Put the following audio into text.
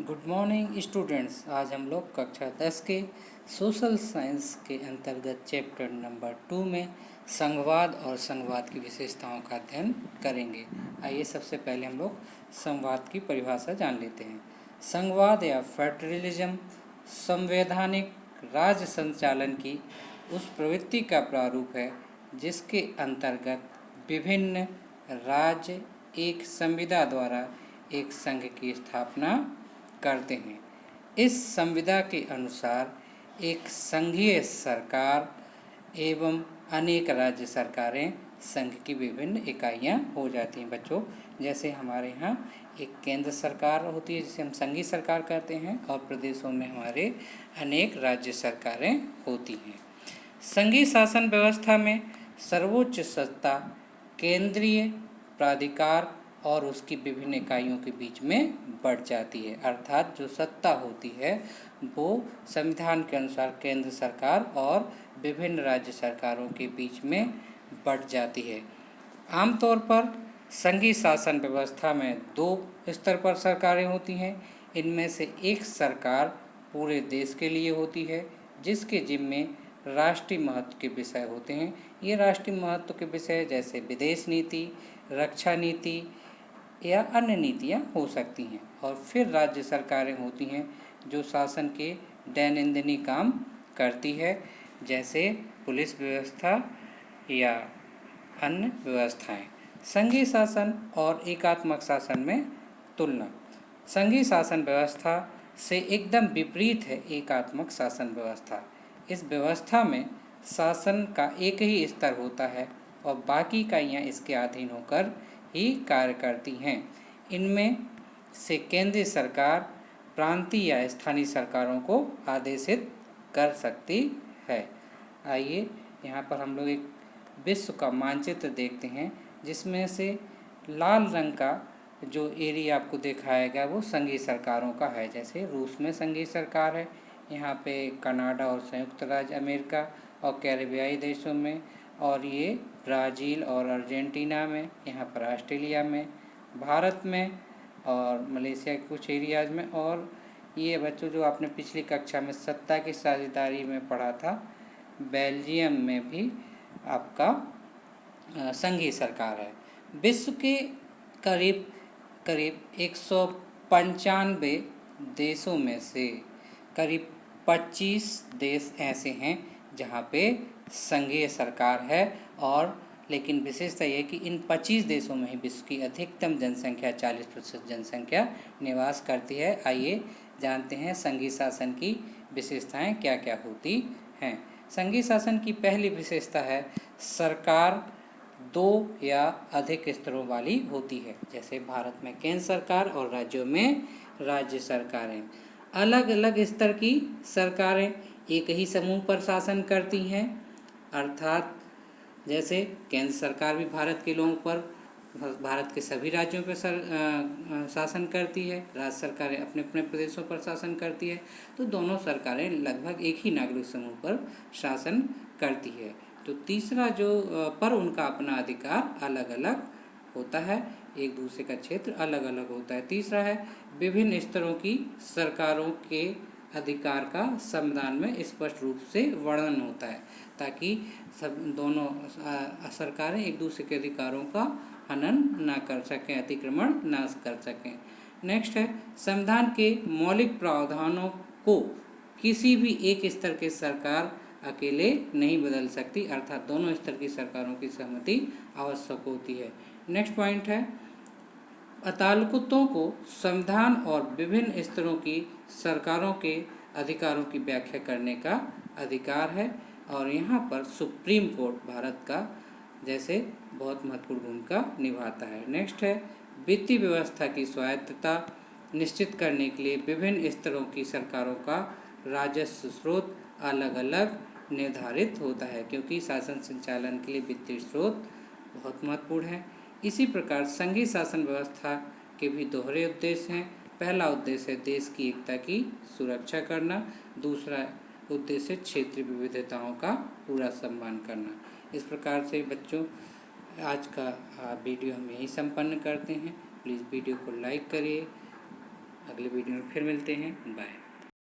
Good morning students. आज हम लोग कक्षा 10 के सोशल साइंस के अंतर्गत चैप्टर नंबर 2 में संघवाद और संघवाद की विशेषताओं का अध्ययन करेंगे। आइए सबसे पहले हम लोग संघवाद की परिभाषा जान लेते हैं। संघवाद या फेडरलिज्म संवैधानिक राज्य संचालन की उस प्रवृत्ति का प्रारूप है जिसके अंतर्गत विभिन्न राज्य एक संविदा द्वारा एक संघ की स्थापना करते हैं। इस संविदा के अनुसार एक संघीय सरकार एवं अनेक राज्य सरकारें संघ की विभिन्न इकाइयां हो जाती हैं। बच्चों, जैसे हमारे यहाँ एक केंद्र सरकार होती है जिसे हम संघीय सरकार कहते हैं, और प्रदेशों में हमारे अनेक राज्य सरकारें होती हैं। संघीय शासन व्यवस्था में सर्वोच्च सत्ता केंद्रीय प्राधिकार और उसकी विभिन्न इकाइयों के बीच में बढ़ जाती है, अर्थात जो सत्ता होती है वो संविधान के अनुसार केंद्र सरकार और विभिन्न राज्य सरकारों के बीच में बढ़ जाती है। आमतौर पर संघीय शासन व्यवस्था में 2 स्तर पर सरकारें होती हैं। इनमें से एक सरकार पूरे देश के लिए होती है जिसके जिम्मे राष्ट्रीय महत्व के विषय होते हैं। ये राष्ट्रीय महत्व के विषय जैसे विदेश नीति, रक्षा नीति या अन्य नीतियाँ हो सकती हैं। और फिर राज्य सरकारें होती हैं जो शासन के दैनंदिनी काम करती है, जैसे पुलिस व्यवस्था या अन्य व्यवस्थाएं। संघीय शासन और एकात्मक शासन में तुलना। संघीय शासन व्यवस्था से एकदम विपरीत है एकात्मक शासन व्यवस्था। इस व्यवस्था में शासन का एक ही स्तर होता है और बाकी इकाइयाँ इसके अधीन होकर ही कार्य करती हैं। इनमें से केंद्रीय सरकार प्रांतीय या स्थानीय सरकारों को आदेशित कर सकती है। आइए यहाँ पर हम लोग एक विश्व का मानचित्र देखते हैं जिसमें से लाल रंग का जो एरिया आपको दिखाया गया वो संघीय सरकारों का है। जैसे रूस में संघीय सरकार है, यहाँ पे कनाडा और संयुक्त राज्य अमेरिका और कैरिबियाई देशों में, और ये ब्राज़ील और अर्जेंटीना में, यहाँ पर ऑस्ट्रेलिया में, भारत में और मलेशिया के कुछ एरियाज़ में। और ये बच्चों जो आपने पिछली कक्षा में सत्ता की साझेदारी में पढ़ा था, बेल्जियम में भी आपका संघीय सरकार है। विश्व के करीब 195 देशों में से करीब 25 देश ऐसे हैं जहाँ पे संघीय सरकार है, और लेकिन विशेषता यह है कि इन 25 देशों में ही विश्व की अधिकतम जनसंख्या 40% जनसंख्या निवास करती है। आइए जानते हैं संघीय शासन की विशेषताएं क्या क्या होती हैं। संघीय शासन की पहली विशेषता है सरकार 2 या अधिक स्तरों वाली होती है। जैसे भारत में केंद्र सरकार और राज्यों में राज्य सरकारें। अलग अलग स्तर की सरकारें एक ही समूह पर शासन करती हैं, अर्थात जैसे केंद्र सरकार भी भारत के लोगों पर, भारत के सभी राज्यों पर शासन करती है, राज्य सरकारें अपने अपने प्रदेशों पर शासन करती है, तो दोनों सरकारें लगभग एक ही नागरिक समूह पर शासन करती है। तो तीसरा जो पर उनका अपना अधिकार अलग अलग होता है, एक दूसरे का क्षेत्र अलग अलग होता है। तीसरा है विभिन्न स्तरों की सरकारों के अधिकार का संविधान में स्पष्ट रूप से वर्णन होता है, ताकि सब दोनों सरकारें एक दूसरे के अधिकारों का हनन ना कर सकें, अतिक्रमण ना कर सकें। नेक्स्ट है संविधान के मौलिक प्रावधानों को किसी भी एक स्तर के सरकार अकेले नहीं बदल सकती, अर्थात दोनों स्तर की सरकारों की सहमति आवश्यक होती है। नेक्स्ट पॉइंट है अदालतों को संविधान और विभिन्न स्तरों की सरकारों के अधिकारों की व्याख्या करने का अधिकार है, और यहाँ पर सुप्रीम कोर्ट भारत का जैसे बहुत महत्वपूर्ण भूमिका निभाता है। नेक्स्ट है वित्तीय व्यवस्था की स्वायत्तता निश्चित करने के लिए विभिन्न स्तरों की सरकारों का राजस्व स्रोत अलग अलग निर्धारित होता है, क्योंकि शासन संचालन के लिए वित्तीय स्रोत बहुत महत्वपूर्ण है। इसी प्रकार संघीय शासन व्यवस्था के भी दोहरे उद्देश्य हैं। पहला उद्देश्य है देश की एकता की सुरक्षा करना, दूसरा उद्देश्य क्षेत्रीय विविधताओं का पूरा सम्मान करना। इस प्रकार से बच्चों आज का वीडियो हम यहीं संपन्न करते हैं। प्लीज़ वीडियो को लाइक करिए, अगले वीडियो में फिर मिलते हैं। बाय।